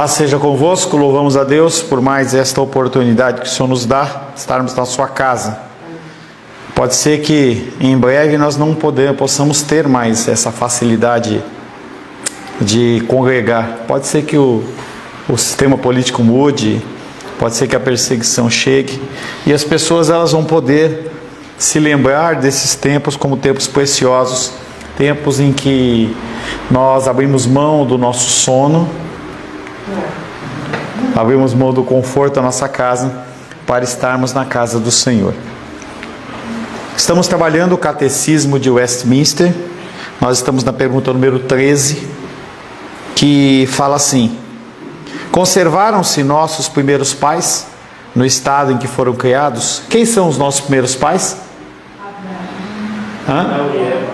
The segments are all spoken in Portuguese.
Paz seja convosco, louvamos a Deus por mais esta oportunidade que o Senhor nos dá, estarmos na sua casa. Pode ser que em breve nós não possamos ter mais essa facilidade de congregar. Pode ser que o sistema político mude, pode ser que a perseguição chegue, e as pessoas elas vão poder se lembrar desses tempos como tempos preciosos, tempos em que nós abrimos mão do nosso sono, abrimos mão do conforto da nossa casa para estarmos na casa do Senhor. Estamos trabalhando o Catecismo de Westminster. Nós estamos na pergunta número 13, que fala assim: conservaram-se nossos primeiros pais no estado em que foram criados? Quem são os nossos primeiros pais? Adão e Eva.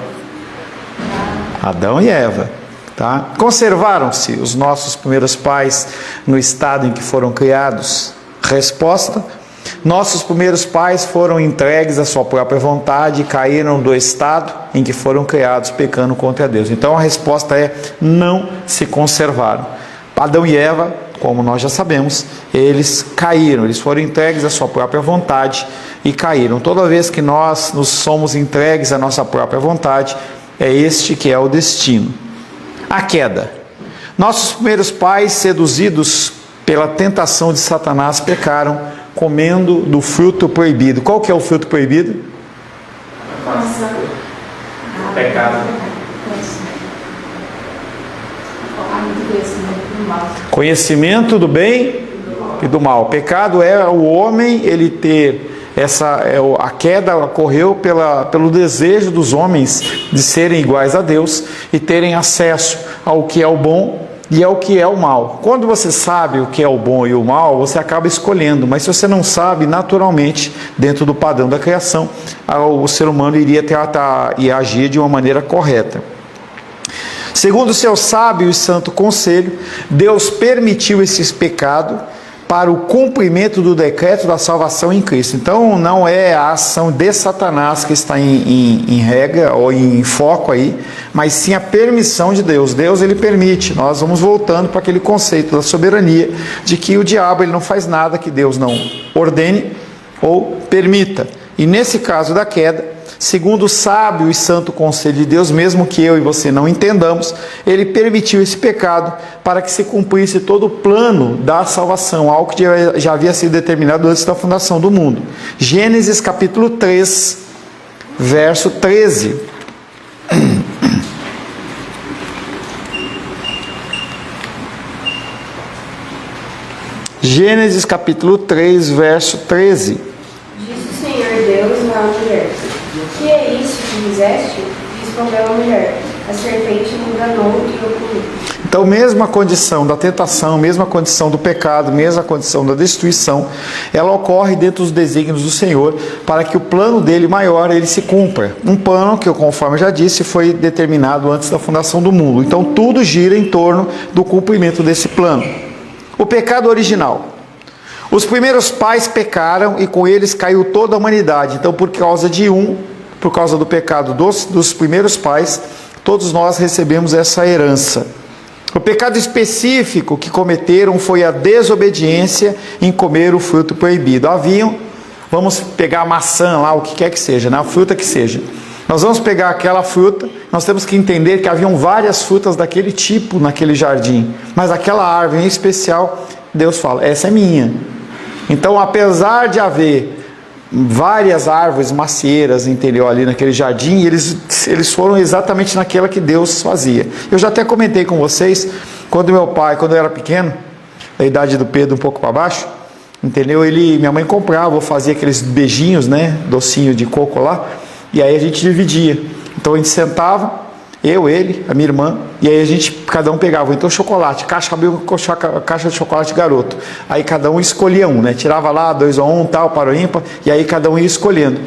Adão e Eva. Tá? Conservaram-se os nossos primeiros pais no estado em que foram criados? Resposta: nossos primeiros pais foram entregues à sua própria vontade e caíram do estado em que foram criados, pecando contra Deus. Então a resposta é: não se conservaram. Adão e Eva, como nós já sabemos, eles caíram, eles foram entregues à sua própria vontade e caíram. Toda vez que nós nos somos entregues à nossa própria vontade, é este que é o destino. A queda. Nossos primeiros pais, seduzidos pela tentação de Satanás, pecaram comendo do fruto proibido. Qual que é o fruto proibido? Pecado. Conhecimento do bem e do mal. Pecado é o homem ele ter a queda ocorreu pelo desejo dos homens de serem iguais a Deus e terem acesso ao que é o bom e ao que é o mal. Quando você sabe o que é o bom e o mal, você acaba escolhendo, mas se você não sabe, naturalmente, dentro do padrão da criação, o ser humano iria tratar e agir de uma maneira correta. Segundo o seu sábio e santo conselho, Deus permitiu esse pecado para o cumprimento do decreto da salvação em Cristo. Então não é a ação de Satanás que está em regra ou em foco aí, mas sim a permissão de Deus. Deus ele permite. Nós vamos voltando para aquele conceito da soberania, de que o diabo ele não faz nada que Deus não ordene ou permita. E nesse caso da queda, segundo o sábio e santo conselho de Deus, mesmo que eu e você não entendamos, ele permitiu esse pecado para que se cumprisse todo o plano da salvação, algo que já havia sido determinado antes da fundação do mundo. Gênesis capítulo 3, verso 13. Gênesis capítulo 3, verso 13. Disse o Senhor Deus à mulher: que é isso que fizeste? Respondeu a mulher: a serpente me enganou e eu comi. Então, mesma condição da tentação, mesma condição do pecado, mesma condição da destruição, ela ocorre dentro dos desígnios do Senhor para que o plano dele maior ele se cumpra. Um plano que, conforme eu já disse, foi determinado antes da fundação do mundo. Então, tudo gira em torno do cumprimento desse plano. O pecado original. Os primeiros pais pecaram e com eles caiu toda a humanidade. Então, por causa do pecado dos primeiros pais, todos nós recebemos essa herança. O pecado específico que cometeram foi a desobediência em comer o fruto proibido. Vamos pegar a maçã lá, o que quer que seja, a fruta que seja. Nós vamos pegar aquela fruta, nós temos que entender que haviam várias frutas daquele tipo naquele jardim, mas aquela árvore em especial, Deus fala, essa é minha. Então, apesar de haver várias árvores macieiras interior ali naquele jardim, eles foram exatamente naquela que Deus fazia. Eu já até comentei com vocês, quando meu pai, quando eu era pequeno, da idade do Pedro um pouco para baixo, entendeu? Minha mãe comprava, fazia aqueles beijinhos, docinho de coco lá, e aí a gente dividia. Então a gente sentava, eu, ele, a minha irmã, e aí cada um pegava, então chocolate, caixa de chocolate garoto. Aí cada um escolhia um, tirava lá 2 ou 1, tal, para o ímpar, e aí cada um ia escolhendo.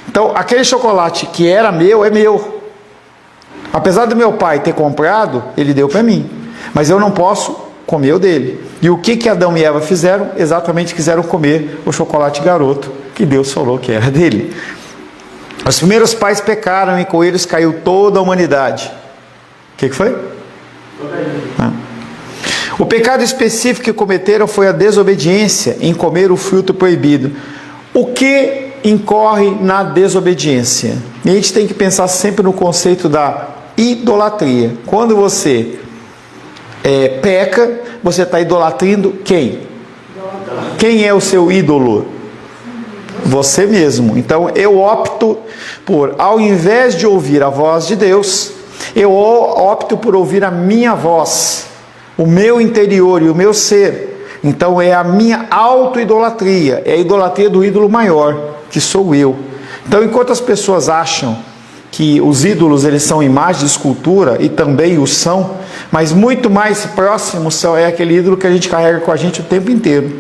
Então aquele chocolate que era meu, é meu. Apesar do meu pai ter comprado, ele deu para mim, mas eu não posso comer o dele. E o que Adão e Eva fizeram? Exatamente quiseram comer o chocolate garoto, que Deus falou que era dele. Os primeiros pais pecaram e com eles caiu toda a humanidade. O que foi? O pecado específico que cometeram foi a desobediência em comer o fruto proibido. O que incorre na desobediência? E a gente tem que pensar sempre no conceito da idolatria. Quando você peca, você está idolatrando quem? Quem é o seu ídolo? Você mesmo. Então eu opto por, ao invés de ouvir a voz de Deus, eu opto por ouvir a minha voz, o meu interior e o meu ser. Então é a minha auto-idolatria, é a idolatria do ídolo maior, que sou eu. Então, enquanto as pessoas acham que os ídolos eles são imagens de escultura, e também o são, mas muito mais próximos é aquele ídolo que a gente carrega com a gente o tempo inteiro.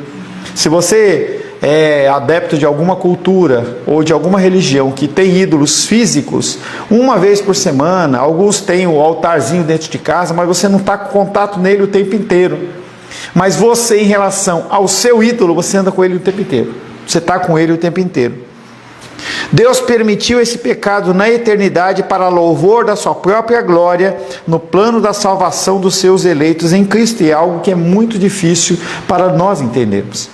Se você é adepto de alguma cultura ou de alguma religião que tem ídolos físicos, uma vez por semana, alguns têm o altarzinho dentro de casa, mas você não está com contato nele o tempo inteiro. Mas você, em relação ao seu ídolo, você anda com ele o tempo inteiro. Você está com ele o tempo inteiro. Deus permitiu esse pecado na eternidade para louvor da sua própria glória no plano da salvação dos seus eleitos em Cristo, e é algo que é muito difícil para nós entendermos.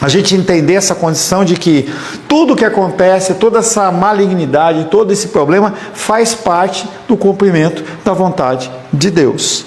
A gente entender essa condição de que tudo que acontece, toda essa malignidade, todo esse problema faz parte do cumprimento da vontade de Deus.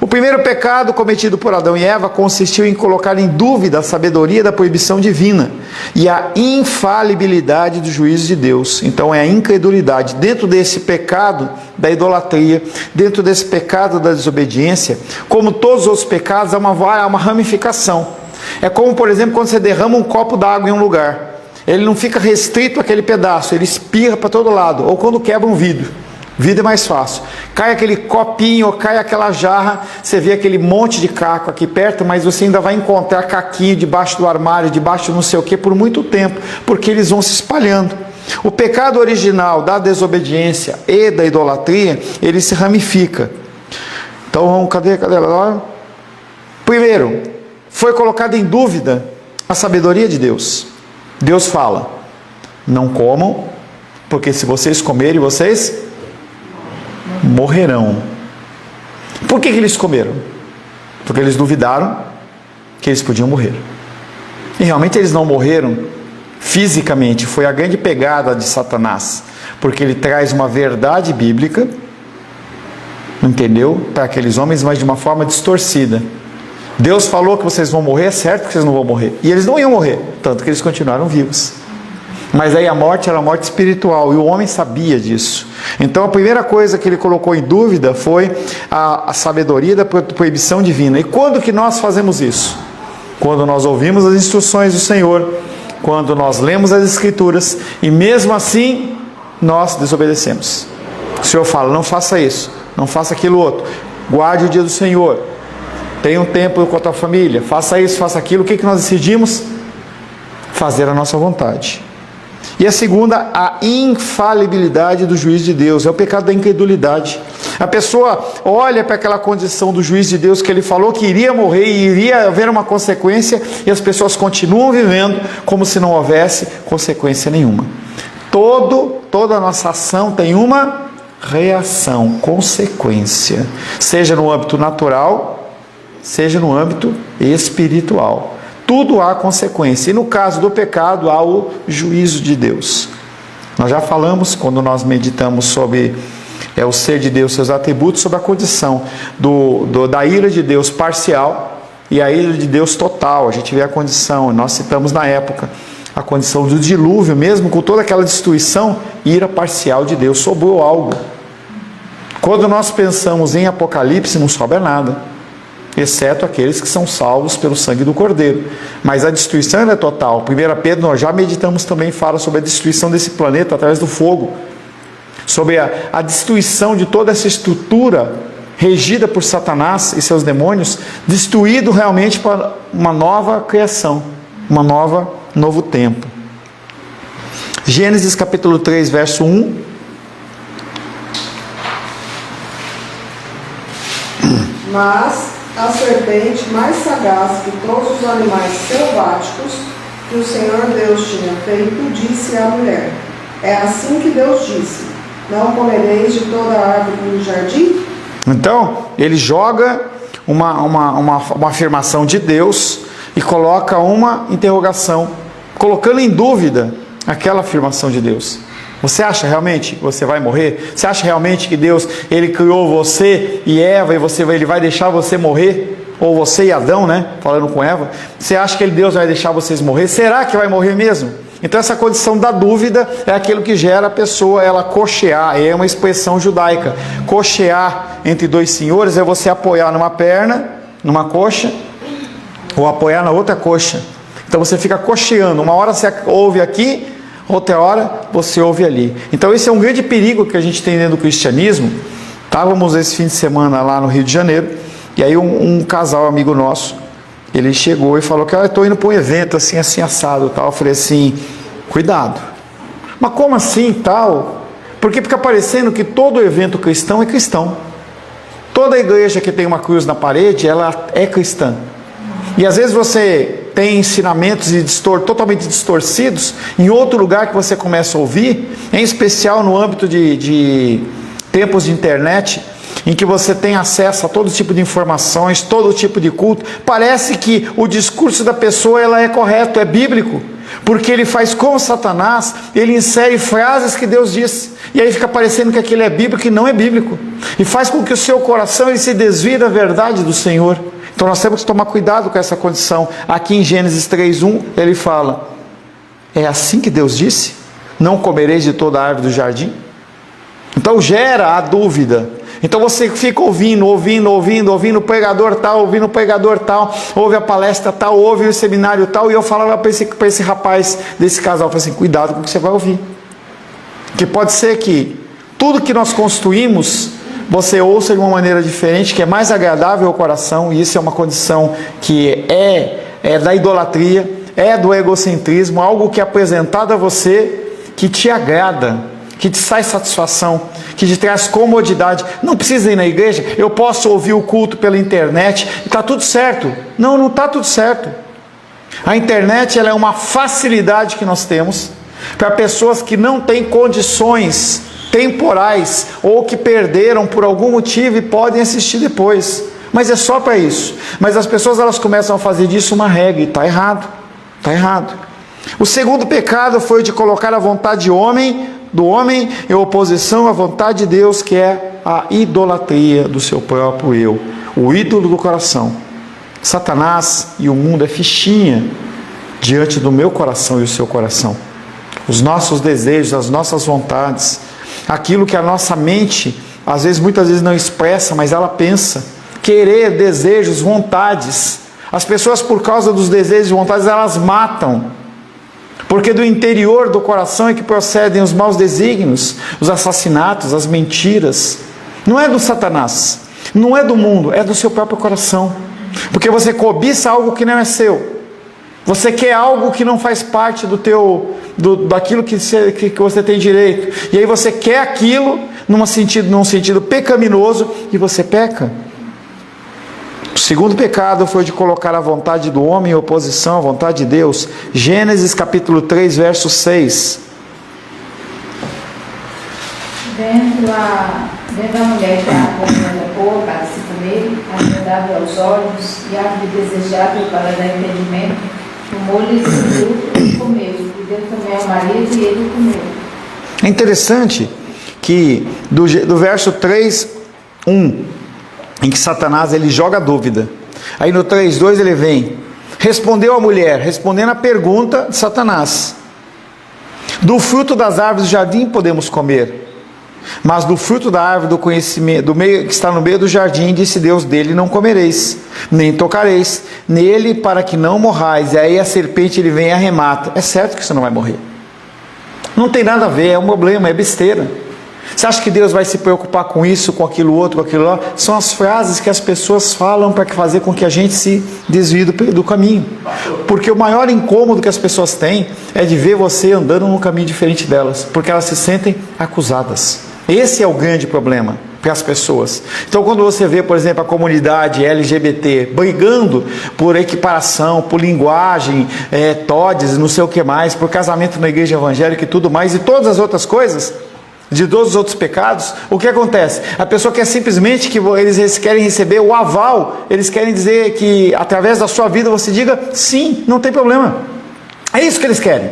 O primeiro pecado cometido por Adão e Eva consistiu em colocar em dúvida a sabedoria da proibição divina e a infalibilidade do juízo de Deus. Então é a incredulidade. Dentro desse pecado da idolatria, dentro desse pecado da desobediência, como todos os outros pecados, há uma ramificação. É como, por exemplo, quando você derrama um copo d'água em um lugar. Ele não fica restrito àquele pedaço, ele espirra para todo lado. Ou quando quebra um vidro. Vidro é mais fácil. Cai aquele copinho, ou cai aquela jarra, você vê aquele monte de caco aqui perto, mas você ainda vai encontrar caquinho debaixo do armário, debaixo de não sei o que, por muito tempo, porque eles vão se espalhando. O pecado original da desobediência e da idolatria, ele se ramifica. Então, cadê lá? Primeiro, foi colocada em dúvida a sabedoria de Deus. Deus fala, não comam, porque se vocês comerem, vocês morrerão. Por que eles comeram? Porque eles duvidaram que eles podiam morrer. E realmente eles não morreram fisicamente. Foi a grande pegada de Satanás, porque ele traz uma verdade bíblica, entendeu? Para aqueles homens, mas de uma forma distorcida. Deus falou que vocês vão morrer, é certo que vocês não vão morrer. E eles não iam morrer, tanto que eles continuaram vivos. Mas aí a morte era a morte espiritual, e o homem sabia disso. Então a primeira coisa que ele colocou em dúvida foi a sabedoria da proibição divina. E quando que nós fazemos isso? Quando nós ouvimos as instruções do Senhor, quando nós lemos as Escrituras, e mesmo assim nós desobedecemos. O Senhor fala, não faça isso, não faça aquilo outro, guarde o dia do Senhor, tenha um tempo com a tua família, faça isso, faça aquilo. O que nós decidimos? Fazer a nossa vontade. E a segunda, a infalibilidade do juiz de Deus, é o pecado da incredulidade. A pessoa olha para aquela condição do juiz de Deus, que ele falou que iria morrer e iria haver uma consequência, e as pessoas continuam vivendo como se não houvesse consequência nenhuma. Toda a nossa ação tem uma reação, consequência, seja no âmbito natural, seja no âmbito espiritual. Tudo há consequência. E no caso do pecado, há o juízo de Deus. Nós já falamos, quando nós meditamos sobre o ser de Deus, seus atributos, sobre a condição da ira de Deus parcial e a ira de Deus total. A gente vê a condição, nós citamos na época, a condição do dilúvio, mesmo com toda aquela destruição, ira parcial de Deus, sobrou algo. Quando nós pensamos em Apocalipse, não sobra nada, exceto aqueles que são salvos pelo sangue do Cordeiro. Mas a destruição é total. 1 Pedro, nós já meditamos também, fala sobre a destruição desse planeta através do fogo, sobre a destruição de toda essa estrutura regida por Satanás e seus demônios, destruído realmente para uma nova criação, novo tempo. Gênesis capítulo 3, verso 1. Mas a serpente mais sagaz que todos os animais selváticos que o Senhor Deus tinha feito, disse à mulher: é assim que Deus disse, não comereis de toda a árvore do jardim? Então, ele joga uma afirmação de Deus e coloca uma interrogação, colocando em dúvida aquela afirmação de Deus. Você acha realmente que você vai morrer? Você acha realmente que Deus, Ele criou você e Eva, e Ele vai deixar você morrer? Ou você e Adão, né? Falando com Eva. Você acha que Deus vai deixar vocês morrer? Será que vai morrer mesmo? Então essa condição da dúvida é aquilo que gera a pessoa, ela cochear, é uma expressão judaica. Cochear entre dois senhores é você apoiar numa perna, numa coxa, ou apoiar na outra coxa. Então você fica cocheando, uma hora você ouve aqui, outra hora você ouve ali. Então esse é um grande perigo que a gente tem dentro do cristianismo. Estávamos esse fim de semana lá no Rio de Janeiro, e aí um casal amigo nosso, ele chegou e falou que eu estou indo para um evento assim, assim, assado, tal. Eu falei assim, cuidado. Mas como assim, tal? Porque fica parecendo que todo evento cristão é cristão. Toda igreja que tem uma cruz na parede, ela é cristã. E às vezes você tem ensinamentos totalmente distorcidos em outro lugar que você começa a ouvir, em especial no âmbito de tempos de internet, em que você tem acesso a todo tipo de informações, todo tipo de culto. Parece que o discurso da pessoa ela é correto, é bíblico, porque ele faz como Satanás, ele insere frases que Deus disse, e aí fica parecendo que aquilo é bíblico e não é bíblico, e faz com que o seu coração ele se desvie da verdade do Senhor. Então nós temos que tomar cuidado com essa condição. Aqui em Gênesis 3:1 ele fala, é assim que Deus disse? Não comereis de toda a árvore do jardim? Então gera a dúvida. Então você fica ouvindo o pregador tal, ouve a palestra tal, ouve o seminário tal, e eu falava para esse rapaz desse casal, eu falei assim, cuidado com o que você vai ouvir. Porque pode ser que tudo que nós construímos, você ouça de uma maneira diferente, que é mais agradável ao coração, e isso é uma condição que é da idolatria, é do egocentrismo, algo que é apresentado a você, que te agrada, que te sai satisfação, que te traz comodidade. Não precisa ir na igreja, eu posso ouvir o culto pela internet, e está tudo certo. Não, não está tudo certo. A internet ela é uma facilidade que nós temos para pessoas que não têm condições temporais, ou que perderam por algum motivo e podem assistir depois. Mas é só para isso. Mas as pessoas elas começam a fazer disso uma regra, e está errado. Está errado. O segundo pecado foi de colocar a vontade do homem em oposição à vontade de Deus, que é a idolatria do seu próprio eu, o ídolo do coração. Satanás e o mundo é fichinha diante do meu coração e o seu coração. Os nossos desejos, as nossas vontades, aquilo que a nossa mente, muitas vezes não expressa, mas ela pensa, querer, desejos, vontades. As pessoas, por causa dos desejos e vontades, elas matam. Porque do interior do coração é que procedem os maus desígnios, os assassinatos, as mentiras. Não é do Satanás, não é do mundo, é do seu próprio coração. Porque você cobiça algo que não é seu. Você quer algo que não faz parte daquilo que você tem direito. E aí você quer aquilo num sentido pecaminoso e você peca. O segundo pecado foi de colocar a vontade do homem em oposição à vontade de Deus. Gênesis capítulo 3, verso 6. Vendo a mulher que a comida boa para se comer, agradável aos olhos e árvore desejável para dar entendimento, tomou-lhe esse fruto e comeu, e deu também ao marido e ele comeu. É interessante que do verso 3, 1, em que Satanás ele joga dúvida. Aí no 3:2 ele vem, respondeu a mulher, respondendo a pergunta de Satanás: do fruto das árvores do jardim podemos comer, mas do fruto da árvore do conhecimento, que está no meio do jardim, disse Deus, dele não comereis, nem tocareis nele, para que não morrais. E aí a serpente ele vem e arremata. É certo que você não vai morrer. Não tem nada a ver, é um problema, é besteira. Você acha que Deus vai se preocupar com isso, com aquilo outro, com aquilo lá? São as frases que as pessoas falam para fazer com que a gente se desvie do caminho. Porque o maior incômodo que as pessoas têm é de ver você andando num caminho diferente delas, porque elas se sentem acusadas. Esse é o grande problema para as pessoas. Então quando você vê, por exemplo, a comunidade LGBT brigando por equiparação, por linguagem, TODs, não sei o que mais, por casamento na igreja evangélica e tudo mais, e todas as outras coisas, de todos os outros pecados, o que acontece? A pessoa quer simplesmente que eles querem receber o aval, eles querem dizer que através da sua vida você diga sim, não tem problema. É isso que eles querem,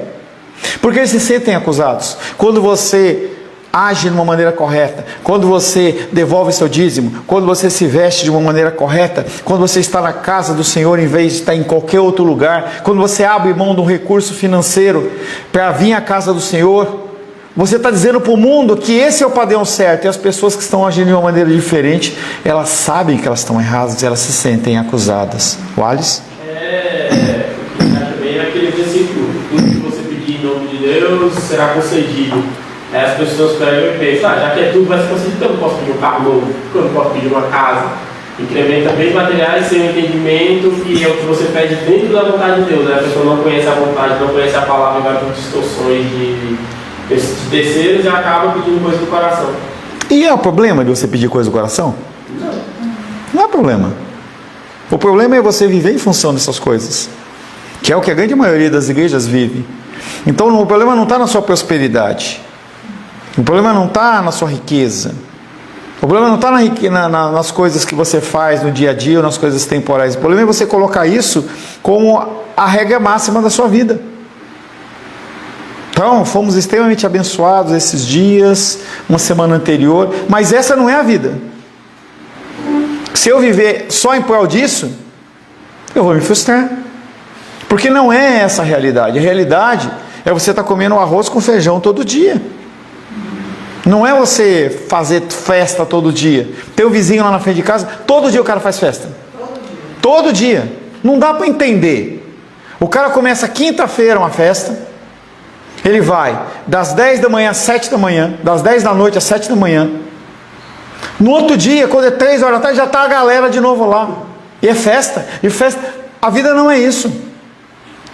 porque eles se sentem acusados. Quando você age de uma maneira correta, quando você devolve seu dízimo, quando você se veste de uma maneira correta, quando você está na casa do Senhor em vez de estar em qualquer outro lugar, quando você abre mão de um recurso financeiro para vir à casa do Senhor, você está dizendo para o mundo que esse é o padrão certo, e as pessoas que estão agindo de uma maneira diferente, elas sabem que elas estão erradas, elas se sentem acusadas. Wallace? Também aquele versículo, tudo que você pedir em nome de Deus será concedido. Aí as pessoas pegam e pensam, já que é tudo vai ser concedido, então eu não posso pedir um carro novo, então eu não posso pedir uma casa. Incrementa bens materiais sem o entendimento que é o que você pede dentro da vontade de Deus. Né? A pessoa não conhece a vontade, não conhece a palavra e vai por distorções de terceiros e acaba pedindo coisa do coração. E é o problema de você pedir coisa do coração? Não. Não é problema. O problema é você viver em função dessas coisas, que é o que a grande maioria das igrejas vive. Então o problema não está na sua prosperidade, o problema não está na sua riqueza, o problema não está nas coisas que você faz no dia a dia ou nas coisas temporais. O problema é você colocar isso como a regra máxima da sua vida. Então, fomos extremamente abençoados esses dias, uma semana anterior, mas essa não é a vida. Se eu viver só em prol disso, eu vou me frustrar. Porque não é essa a realidade. A realidade é você estar comendo arroz com feijão todo dia. Não é você fazer festa todo dia. Tem um vizinho lá na frente de casa, todo dia o cara faz festa. Todo dia. Não dá para entender. O cara começa quinta-feira uma festa, ele vai das 10 da manhã às 7 da manhã, das 10 da noite às 7 da manhã. No outro dia, quando é 3 horas da tarde, já está a galera de novo lá. E é festa. E festa. A vida não é isso.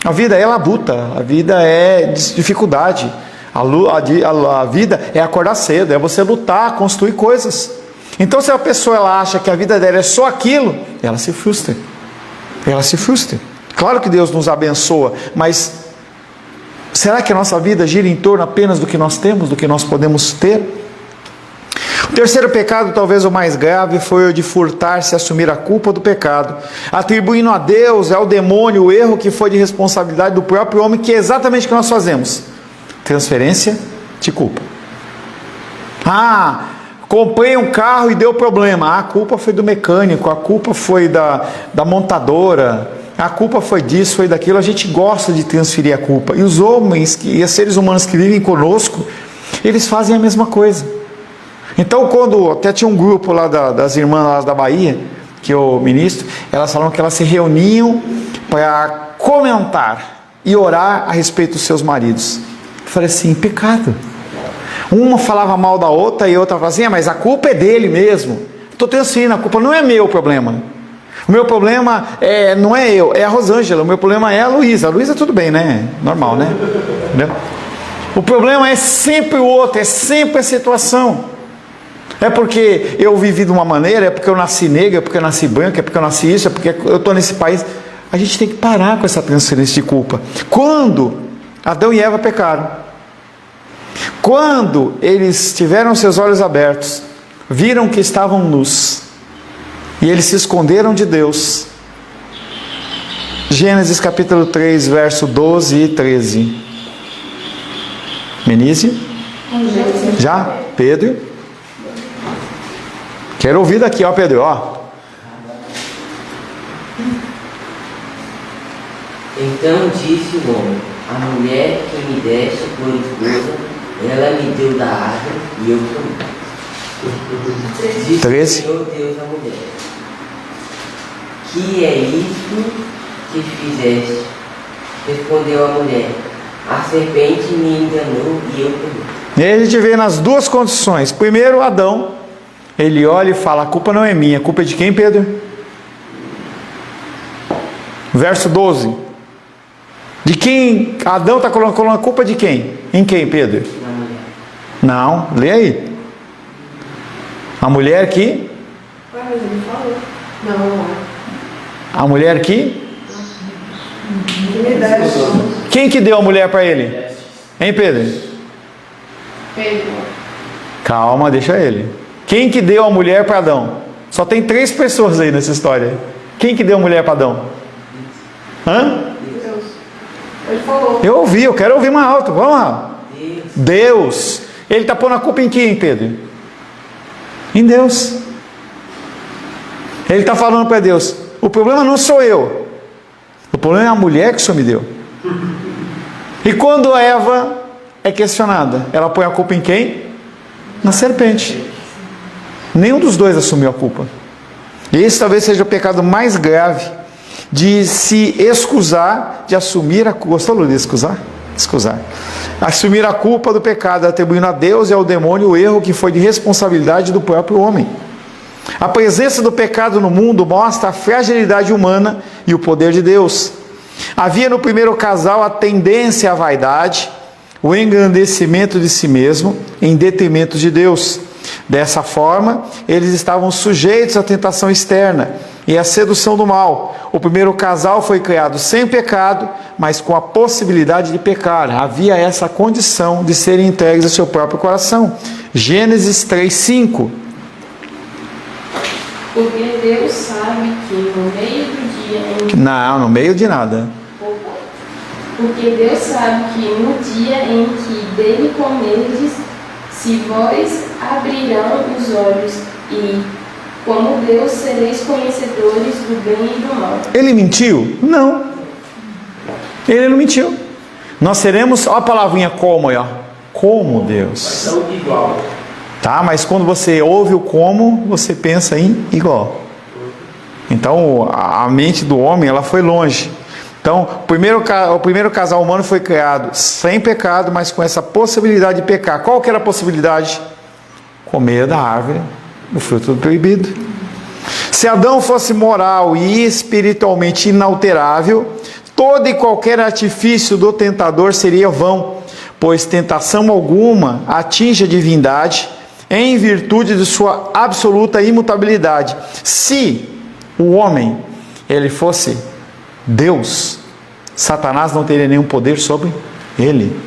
A vida é labuta. A vida é dificuldade. A vida é acordar cedo, é você lutar, construir coisas. Então, se a pessoa ela acha que a vida dela é só aquilo, ela se frustra. Ela se frustra. Claro que Deus nos abençoa, mas será que a nossa vida gira em torno apenas do que nós temos, do que nós podemos ter? O terceiro pecado, talvez o mais grave, foi o de furtar-se e assumir a culpa do pecado, atribuindo a Deus, ao demônio, o erro que foi de responsabilidade do próprio homem, que é exatamente o que nós fazemos. Transferência de culpa. Comprei um carro e deu problema. A culpa foi do mecânico, a culpa foi da montadora, a culpa foi disso, foi daquilo. A gente gosta de transferir a culpa. E os homens e os seres humanos que vivem conosco, eles fazem a mesma coisa. Então, quando até tinha um grupo lá das irmãs lá da Bahia, que eu ministro, elas falaram que elas se reuniam para comentar e orar a respeito dos seus maridos. Eu falei assim, pecado. Uma falava mal da outra e a outra falava assim, mas a culpa é dele mesmo. Estou transferindo, a culpa não é meu problema. O meu problema não é eu, é a Rosângela. O meu problema é a Luísa. A Luísa tudo bem, né? Normal, né? Entendeu? O problema é sempre o outro, é sempre a situação. É porque eu vivi de uma maneira, é porque eu nasci negra, é porque eu nasci branca, é porque eu nasci isso, é porque eu estou nesse país. A gente tem que parar com essa transferência de culpa. Quando Adão e Eva pecaram, quando eles tiveram seus olhos abertos, viram que estavam nus, e eles se esconderam de Deus. Gênesis capítulo 3, verso 12 e 13. Menise? Já? Pedro? Quero ouvir daqui, ó Pedro, ó. Então disse o homem, a mulher que me deste por esposa, ela me deu da árvore e eu comi. Disse 13. o Senhor Deus à mulher, que é isso que fizeste? Respondeu a mulher, a serpente me enganou e eu comi. E aí a gente vê nas duas condições. Primeiro, Adão, ele olha e fala, a culpa não é minha, a culpa é de quem, Pedro? Verso 12. De quem? Adão está colocando a culpa de quem? Em quem, Pedro? Na mulher. Não, lê aí. A mulher que? Mas ele falou. Não. A mulher que? Quem que deu a mulher para ele? Hein, Pedro? Pedro. Calma, deixa ele. Quem que deu a mulher para Adão? Só tem 3 pessoas aí nessa história. Quem que deu a mulher para Adão? Hã? Deus. Ele falou. Eu ouvi, eu quero ouvir mais alto. Vamos lá. Deus. Ele está pondo a culpa em quem, Pedro? Em Deus. Ele está falando para Deus: o problema não sou eu, o problema é a mulher que o Senhor me deu. E quando Eva é questionada, ela põe a culpa em quem? Na serpente. Nenhum dos dois assumiu a culpa. E esse talvez seja o pecado mais grave, de se excusar, de assumir a culpa. Gostou, Lu, de excusar? Excusar. Assumir a culpa do pecado, atribuindo a Deus e ao demônio o erro que foi de responsabilidade do próprio homem. A presença do pecado no mundo mostra a fragilidade humana e o poder de Deus. Havia no primeiro casal a tendência à vaidade, o engrandecimento de si mesmo em detrimento de Deus. Dessa forma, eles estavam sujeitos à tentação externa e à sedução do mal. O primeiro casal foi criado sem pecado, mas com a possibilidade de pecar. Havia essa condição de serem entregues ao seu próprio coração. Gênesis 3:5. Porque Deus sabe que no meio do dia em que... Não, no meio de nada. Porque Deus sabe que no dia em que dele comerdes, se vós abrirão os olhos e, como Deus, sereis conhecedores do bem e do mal. Ele mentiu? Não. Ele não mentiu. Nós seremos, olha a palavrinha como aí, ó. Como Deus. São igual. Tá, mas quando você ouve o como, você pensa em igual. Então, a mente do homem, ela foi longe. Então, o primeiro casal humano foi criado sem pecado, mas com essa possibilidade de pecar. Qual que era a possibilidade? Comer da árvore, do fruto do proibido. Se Adão fosse moral e espiritualmente inalterável, todo e qualquer artifício do tentador seria vão, pois tentação alguma atinge a divindade em virtude de sua absoluta imutabilidade. Se o homem ele fosse Deus, Satanás não teria nenhum poder sobre ele.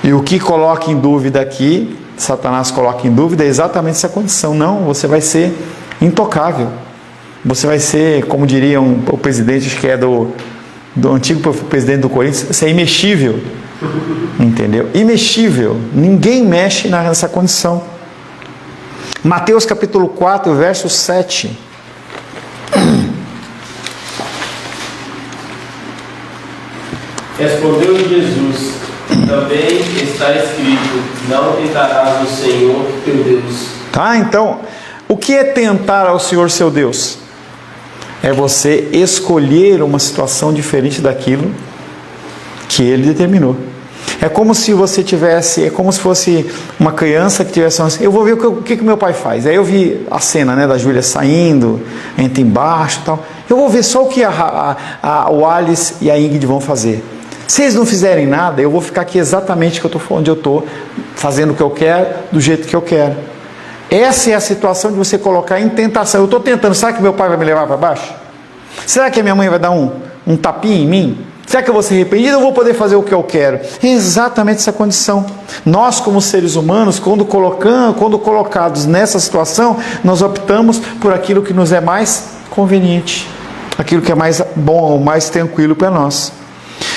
E o que coloca em dúvida aqui, Satanás coloca em dúvida, é exatamente essa condição. Não, você vai ser intocável. Você vai ser, como diriam o presidente, que é do antigo presidente do Corinthians, você é imexível. Entendeu? Imexível. Ninguém mexe nessa condição. Mateus capítulo 4, verso 7. Respondeu Jesus: também está escrito, não tentarás o Senhor teu Deus. Tá, então, o que é tentar ao Senhor seu Deus? É você escolher uma situação diferente daquilo que Ele determinou. É como se você tivesse, é como se fosse uma criança que tivesse assim, eu vou ver o que meu pai faz. Aí eu vi a cena, né, da Júlia saindo, entra embaixo e tal. Eu vou ver só o que o Alice e a Ingrid vão fazer. Se eles não fizerem nada, eu vou ficar aqui exatamente onde eu estou, fazendo o que eu quero, do jeito que eu quero. Essa é a situação de você colocar em tentação. Eu estou tentando, será que meu pai vai me levar para baixo? Será que a minha mãe vai dar um tapinha em mim? Será que eu vou ser arrependido ou vou poder fazer o que eu quero? É exatamente essa condição. Nós, como seres humanos, quando colocados nessa situação, nós optamos por aquilo que nos é mais conveniente, aquilo que é mais bom, mais tranquilo para nós.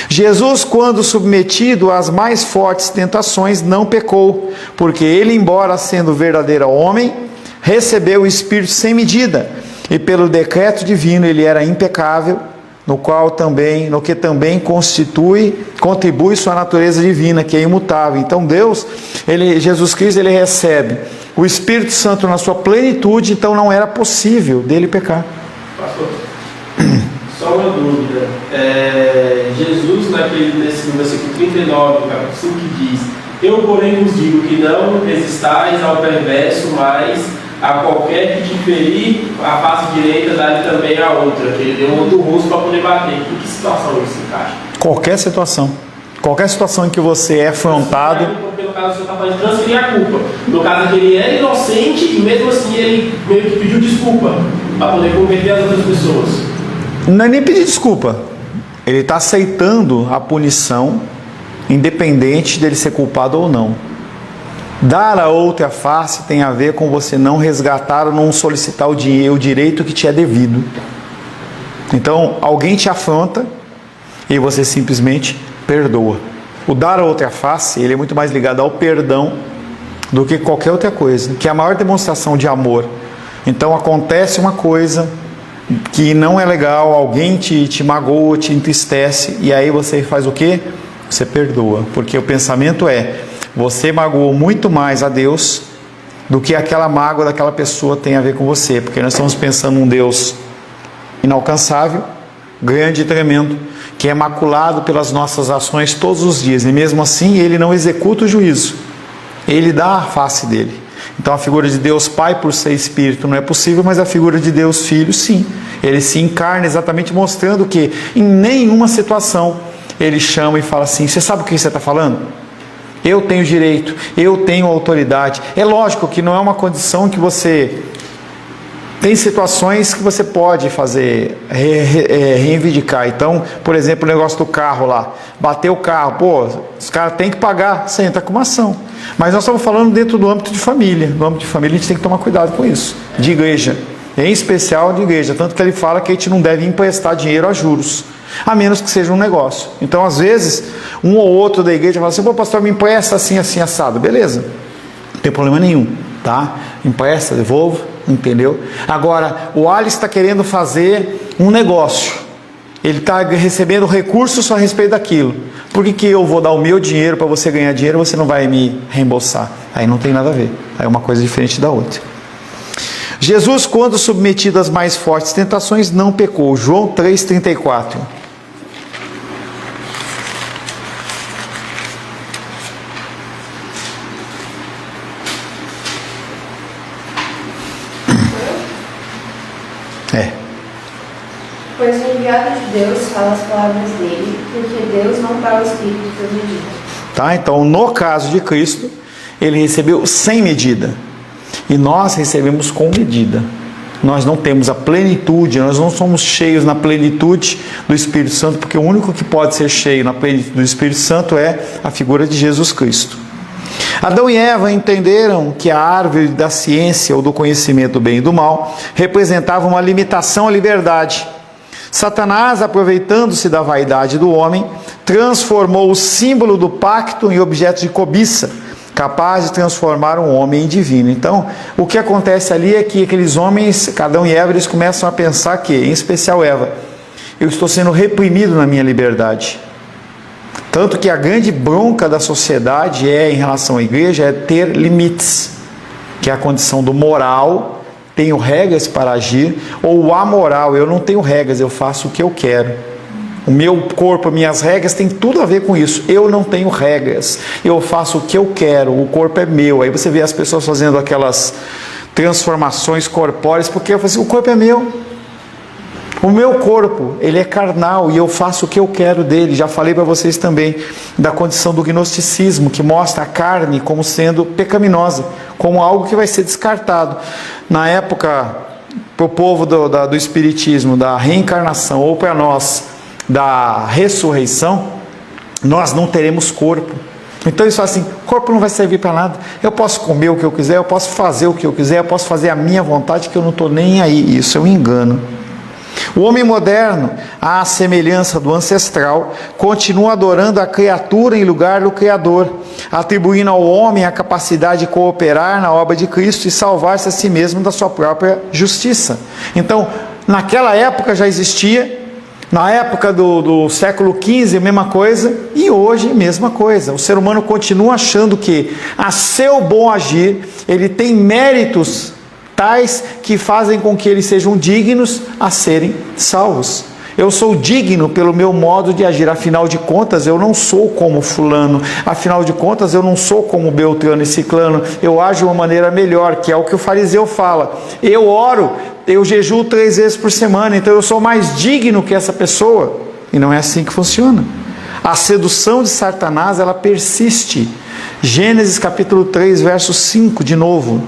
Jesus, quando submetido às mais fortes tentações, não pecou, porque ele, embora sendo verdadeiro homem, recebeu o Espírito sem medida, e pelo decreto divino ele era impecável, no que também contribui sua natureza divina, que é imutável. Então Jesus Cristo, ele recebe o Espírito Santo na sua plenitude, então não era possível dele pecar. Pastor, só uma dúvida. Jesus, nesse versículo 39, capítulo 5, que diz: eu, porém, vos digo que não resistais ao perverso, mas a qualquer que te ferir a face direita, dá-lhe também a outra, que ele deu um outro rosto para poder bater. Em que situação isso encaixa? Qualquer situação em que você é afrontado. Porque no caso o senhor está falando de transferir a culpa. No caso que ele é inocente e mesmo assim ele meio que pediu desculpa para poder converter as outras pessoas. Não é nem pedir desculpa. Ele está aceitando a punição, independente dele ser culpado ou não. Dar a outra face tem a ver com você não resgatar ou não solicitar o direito que te é devido. Então, alguém te afronta e você simplesmente perdoa. O dar a outra face, ele é muito mais ligado ao perdão do que qualquer outra coisa, que é a maior demonstração de amor. Então, acontece uma coisa que não é legal, alguém te magoa, te entristece, e aí você faz o quê? Você perdoa, porque o pensamento é: você magoou muito mais a Deus do que aquela mágoa daquela pessoa tem a ver com você, porque nós estamos pensando num Deus inalcançável, grande e tremendo, que é maculado pelas nossas ações todos os dias, e mesmo assim ele não executa o juízo, ele dá a face dele. Então a figura de Deus Pai, por ser Espírito, não é possível, mas a figura de Deus Filho, sim. Ele se encarna exatamente mostrando que em nenhuma situação ele chama e fala assim: você sabe o que você está falando? Eu tenho direito, eu tenho autoridade. É lógico que não é uma condição que você... Tem situações que você pode fazer, reivindicar. Então, por exemplo, o negócio do carro lá. Bateu o carro, pô, os caras têm que pagar, você entra com uma ação. Mas nós estamos falando dentro do âmbito de família. No âmbito de família a gente tem que tomar cuidado com isso. De igreja, em especial de igreja. Tanto que ele fala que a gente não deve emprestar dinheiro a juros, a menos que seja um negócio. Então, às vezes, um ou outro da igreja fala assim: pô, pastor, me empresta assim, assim, assado. Beleza, não tem problema nenhum, tá? Empresta, devolvo, entendeu? Agora, o Alisson está querendo fazer um negócio. Ele está recebendo recursos a respeito daquilo. Por que eu vou dar o meu dinheiro para você ganhar dinheiro e você não vai me reembolsar? Aí não tem nada a ver. Aí é uma coisa diferente da outra. Jesus, quando submetido às mais fortes tentações, não pecou. João 3,34. Pois o enviado de Deus fala as palavras dele, porque Deus não dá o Espírito por medida. Tá? Então, no caso de Cristo, ele recebeu sem medida. E nós recebemos com medida. Nós não temos a plenitude, nós não somos cheios na plenitude do Espírito Santo, porque o único que pode ser cheio na plenitude do Espírito Santo é a figura de Jesus Cristo. Adão e Eva entenderam que a árvore da ciência ou do conhecimento do bem e do mal representava uma limitação à liberdade. Satanás, aproveitando-se da vaidade do homem, transformou o símbolo do pacto em objeto de cobiça, capaz de transformar um homem em divino. Então, o que acontece ali é que aqueles homens, Adão e Eva, eles começam a pensar que, em especial Eva, eu estou sendo reprimido na minha liberdade. Tanto que a grande bronca da sociedade em relação à igreja é ter limites, que é a condição do moral. Tenho regras para agir, ou o amoral, eu não tenho regras, eu faço o que eu quero. O meu corpo, minhas regras tem tudo a ver com isso. Eu não tenho regras, eu faço o que eu quero, o corpo é meu. Aí você vê as pessoas fazendo aquelas transformações corpóreas, porque eu falo assim: o corpo é meu. O meu corpo, ele é carnal e eu faço o que eu quero dele. Já falei para vocês também da condição do gnosticismo, que mostra a carne como sendo pecaminosa, como algo que vai ser descartado. Na época, para o povo do Espiritismo, da reencarnação, ou para nós, da ressurreição, nós não teremos corpo. Então eles falam assim: o corpo não vai servir para nada. Eu posso comer o que eu quiser, eu posso fazer o que eu quiser, eu posso fazer a minha vontade, que eu não estou nem aí. Isso é um engano. O homem moderno, à semelhança do ancestral, continua adorando a criatura em lugar do Criador, atribuindo ao homem a capacidade de cooperar na obra de Cristo e salvar-se a si mesmo da sua própria justiça. Então, naquela época já existia, na época do século XV, a mesma coisa, e hoje, a mesma coisa. O ser humano continua achando que, a seu bom agir, ele tem méritos tais que fazem com que eles sejam dignos a serem salvos. Eu sou digno pelo meu modo de agir, afinal de contas eu não sou como fulano, afinal de contas eu não sou como Beltrano e Ciclano, eu ajo de uma maneira melhor, que é o que o fariseu fala. Eu oro, eu jejuo 3 vezes por semana, então eu sou mais digno que essa pessoa. E não é assim que funciona. A sedução de Satanás, ela persiste. Gênesis capítulo 3, verso 5, de novo.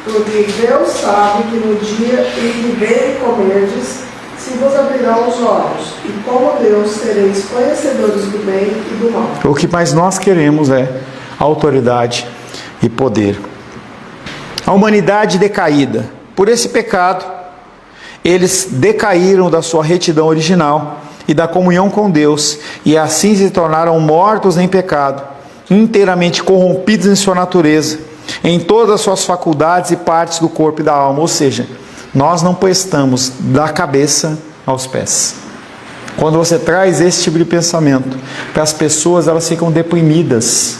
Porque Deus sabe que no dia em que dele comerdes, se vos abrirão os olhos, e como Deus sereis conhecedores do bem e do mal. O que mais nós queremos é autoridade e poder. A humanidade decaída. Por esse pecado, eles decaíram da sua retidão original e da comunhão com Deus, e assim se tornaram mortos em pecado, inteiramente corrompidos em sua natureza, em todas as suas faculdades e partes do corpo e da alma. Ou seja, nós não prestamos da cabeça aos pés. Quando você traz esse tipo de pensamento para as pessoas, elas ficam deprimidas,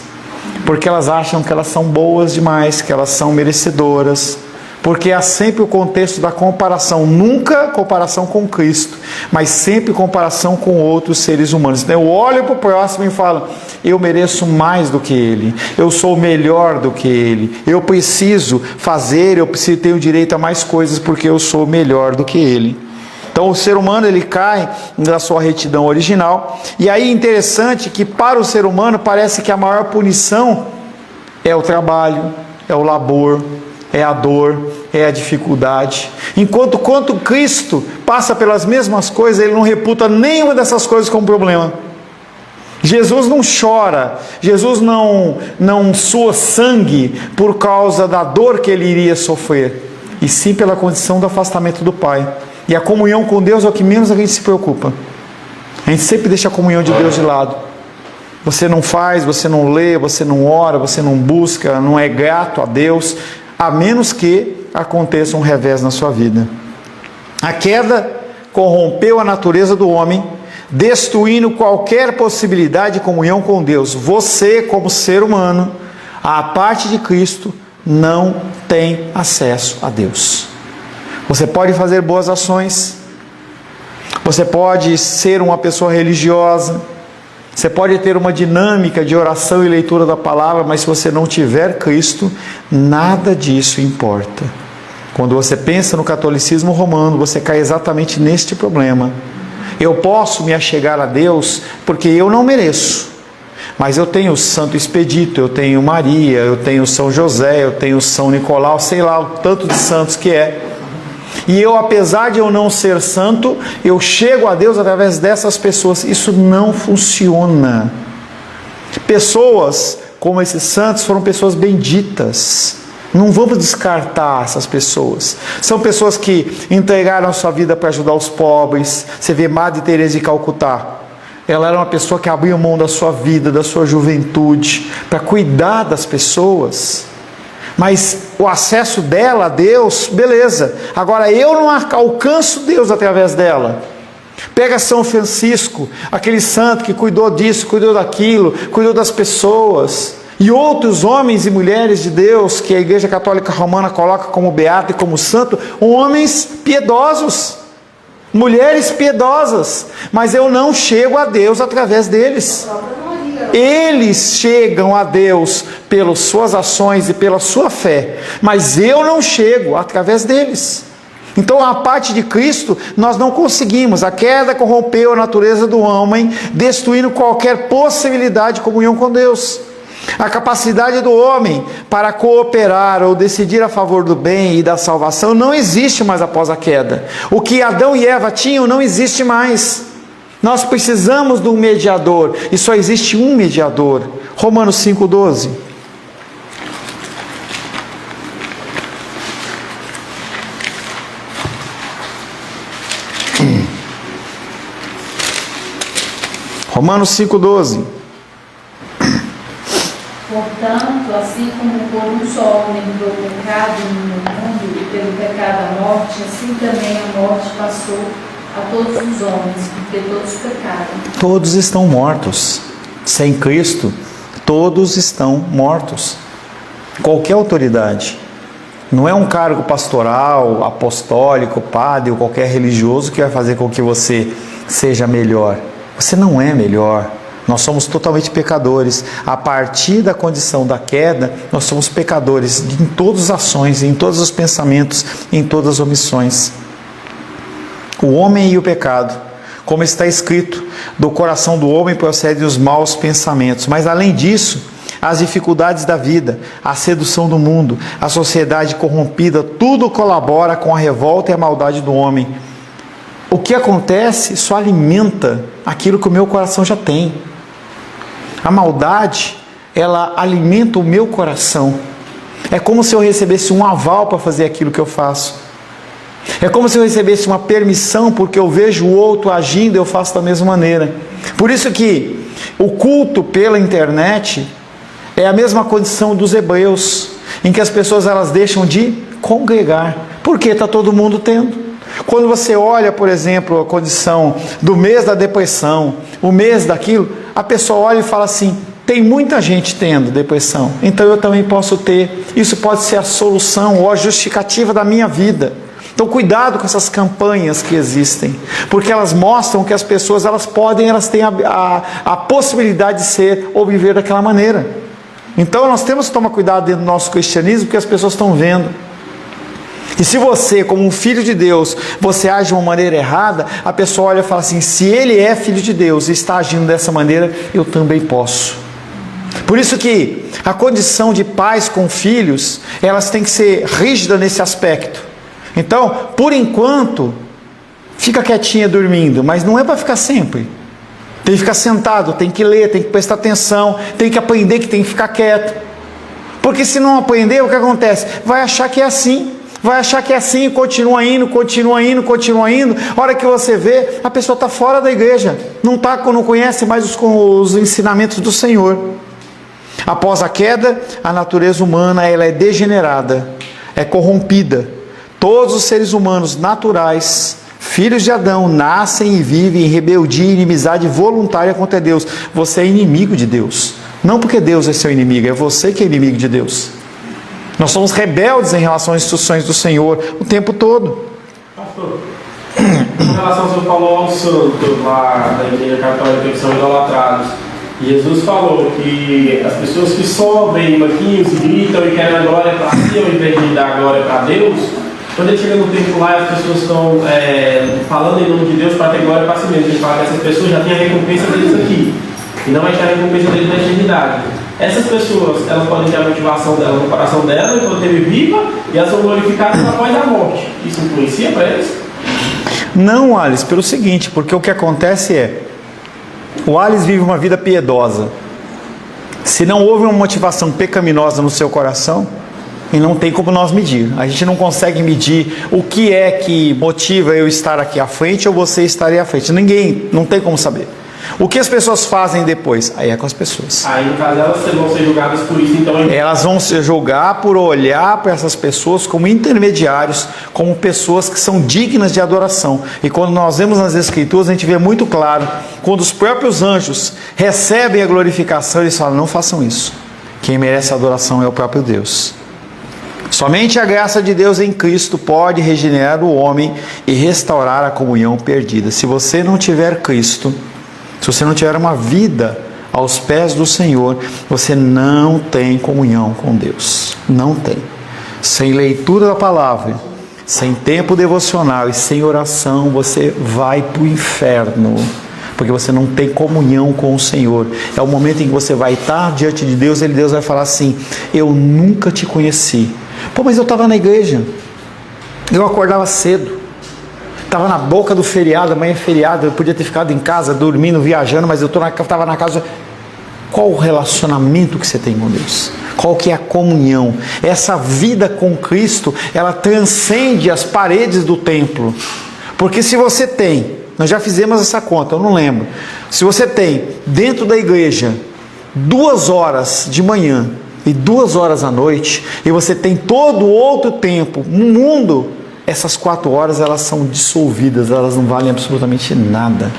porque elas acham que elas são boas demais, que elas são merecedoras, porque há sempre o contexto da comparação, nunca comparação com Cristo, mas sempre comparação com outros seres humanos. Então eu olho para o próximo e falo, eu mereço mais do que ele, eu sou melhor do que ele, eu preciso ter o direito a mais coisas porque eu sou melhor do que ele. Então o ser humano, ele cai da sua retidão original, e aí é interessante que para o ser humano parece que a maior punição é o trabalho, é o labor, é a dor, é a dificuldade. Enquanto Cristo passa pelas mesmas coisas, ele não reputa nenhuma dessas coisas como problema. Jesus não chora, Jesus não sua sangue por causa da dor que ele iria sofrer, e sim pela condição do afastamento do Pai. E a comunhão com Deus é o que menos a gente se preocupa. A gente sempre deixa a comunhão de Deus de lado. Você não faz, você não lê, você não ora, você não busca, não é grato a Deus, a menos que aconteça um revés na sua vida. A queda corrompeu a natureza do homem, destruindo qualquer possibilidade de comunhão com Deus. Você, como ser humano, à parte de Cristo, não tem acesso a Deus. Você pode fazer boas ações, você pode ser uma pessoa religiosa, você pode ter uma dinâmica de oração e leitura da palavra, mas se você não tiver Cristo, nada disso importa. Quando você pensa no catolicismo romano, você cai exatamente neste problema. Eu posso me achegar a Deus porque eu não mereço, mas eu tenho Santo Expedito, eu tenho Maria, eu tenho São José, eu tenho São Nicolau, sei lá o tanto de santos que é. E eu, apesar de eu não ser santo, eu chego a Deus através dessas pessoas. Isso não funciona. Pessoas como esses santos foram pessoas benditas. Não vamos descartar essas pessoas. São pessoas que entregaram a sua vida para ajudar os pobres. Você vê Madre Teresa de Calcutá. Ela era uma pessoa que abriu mão da sua vida, da sua juventude, para cuidar das pessoas. Mas o acesso dela a Deus, beleza. Agora eu não alcanço Deus através dela. Pega São Francisco, aquele santo que cuidou disso, cuidou daquilo, cuidou das pessoas. E outros homens e mulheres de Deus que a Igreja Católica Romana coloca como beato e como santo, homens piedosos, mulheres piedosas. Mas eu não chego a Deus através deles. Eles chegam a Deus pelas suas ações e pela sua fé, mas eu não chego através deles. Então a parte de Cristo nós não conseguimos. A queda corrompeu a natureza do homem, destruindo qualquer possibilidade de comunhão com Deus. A capacidade do homem para cooperar ou decidir a favor do bem e da salvação não existe mais após a queda. O que Adão e Eva tinham não existe mais. Nós precisamos de um mediador, e só existe um mediador. Romanos 5,12. Romanos 5,12. Portanto, assim como por um só homem entrou o pecado no mundo, e pelo pecado a morte, assim também a morte passou a todos os homens, porque todos pecaram. Todos estão mortos. Sem Cristo, todos estão mortos. Qualquer autoridade. Não é um cargo pastoral, apostólico, padre ou qualquer religioso que vai fazer com que você seja melhor. Você não é melhor. Nós somos totalmente pecadores. A partir da condição da queda, nós somos pecadores em todas as ações, em todos os pensamentos, em todas as omissões. O homem e o pecado, como está escrito, do coração do homem procedem os maus pensamentos. Mas além disso, as dificuldades da vida, a sedução do mundo, a sociedade corrompida, tudo colabora com a revolta e a maldade do homem. o que acontece só alimenta aquilo que o meu coração já tem. A maldade, ela alimenta o meu coração. É como se eu recebesse um aval para fazer aquilo que eu faço. É como se eu recebesse uma permissão, porque eu vejo o outro agindo, eu faço da mesma maneira. Por isso que o culto pela internet é a mesma condição dos hebreus, em que as pessoas elas deixam de congregar, porque está todo mundo tendo. Quando você olha, por exemplo, a condição do mês da depressão, o mês daquilo, a pessoa olha e fala assim: tem muita gente tendo depressão, então eu também posso ter. Isso pode ser a solução ou a justificativa da minha vida. Então cuidado com essas campanhas que existem, porque elas mostram que as pessoas elas têm a possibilidade de ser ou viver daquela maneira. Então nós temos que tomar cuidado dentro do nosso cristianismo, porque as pessoas estão vendo. E se você, como um filho de Deus, você age de uma maneira errada, a pessoa olha e fala assim: se ele é filho de Deus e está agindo dessa maneira, eu também posso. Por isso que a condição de pais com filhos, elas têm que ser rígidas nesse aspecto. Então, por enquanto, fica quietinha dormindo, mas não é para ficar sempre. Tem que ficar sentado, tem que ler, tem que prestar atenção, tem que aprender que tem que ficar quieto. Porque se não aprender, o que acontece? Vai achar que é assim. Vai achar que é assim e continua indo. A hora que você vê, a pessoa está fora da igreja. Não conhece mais os ensinamentos do Senhor. Após a queda, a natureza humana ela é degenerada, é corrompida. Todos os seres humanos naturais, filhos de Adão, nascem e vivem em rebeldia e inimizade voluntária contra Deus. Você é inimigo de Deus. Não porque Deus é seu inimigo, é você que é inimigo de Deus. Nós somos rebeldes em relação às instruções do Senhor o tempo todo. Pastor, em relação ao que você falou aos santos lá da Igreja Católica que são idolatrados, Jesus falou que as pessoas que sobem banquinhos e gritam e querem a glória para si ao invés de dar a glória para Deus, quando ele chega no tempo lá e as pessoas estão falando em nome de Deus para ter glória para si mesmo, ele fala que essas pessoas já têm a recompensa deles aqui e não vai ter a recompensa deles na eternidade. Essas pessoas, elas podem ter a motivação dela no coração dela enquanto ele viva e elas são glorificadas após a morte. Isso influencia para eles? Não, Alice, pelo seguinte, porque o que acontece é, o Alice vive uma vida piedosa. Se não houve uma motivação pecaminosa no seu coração, e não tem como nós medir. A gente não consegue medir o que é que motiva eu estar aqui à frente ou você estaria à frente. Ninguém, não tem como saber. O que as pessoas fazem depois? Aí é com as pessoas. Aí, no caso, elas vão ser julgadas por isso, então... Elas vão se julgar por olhar para essas pessoas como intermediários, como pessoas que são dignas de adoração. E quando nós vemos nas Escrituras, a gente vê muito claro, quando os próprios anjos recebem a glorificação, eles falam: não façam isso. Quem merece a adoração é o próprio Deus. Somente a graça de Deus em Cristo pode regenerar o homem e restaurar a comunhão perdida. Se você não tiver Cristo, se você não tiver uma vida aos pés do Senhor, você não tem comunhão com Deus. Não tem. Sem leitura da palavra, sem tempo devocional e sem oração, você vai para o inferno. Porque você não tem comunhão com o Senhor. É o momento em que você vai estar diante de Deus e Deus vai falar assim: eu nunca te conheci. Pô, mas eu estava na igreja, eu acordava cedo, estava na boca do feriado, amanhã é feriado, eu podia ter ficado em casa, dormindo, viajando, mas eu estava na casa. Qual o relacionamento que você tem com Deus? Qual que é a comunhão? Essa vida com Cristo, ela transcende as paredes do templo. Porque se você tem, nós já fizemos essa conta, eu não lembro, se você tem dentro da igreja 2 horas de manhã e 2 horas à noite, e você tem todo outro tempo no mundo, essas 4 horas elas são dissolvidas, elas não valem absolutamente nada.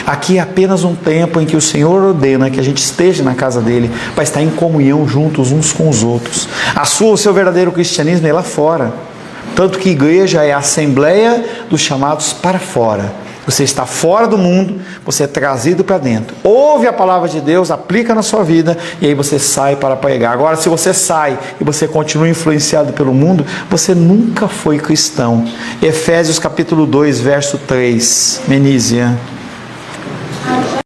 Aqui é apenas um tempo em que o Senhor ordena que a gente esteja na casa dele, para estar em comunhão juntos uns com os outros. O seu verdadeiro cristianismo é lá fora. Tanto que igreja é a assembleia dos chamados para fora. Você está fora do mundo, você é trazido para dentro. Ouve a palavra de Deus, aplica na sua vida e aí você sai para pregar. Agora, se você sai e você continua influenciado pelo mundo, você nunca foi cristão. Efésios capítulo 2, verso 3. Menízia.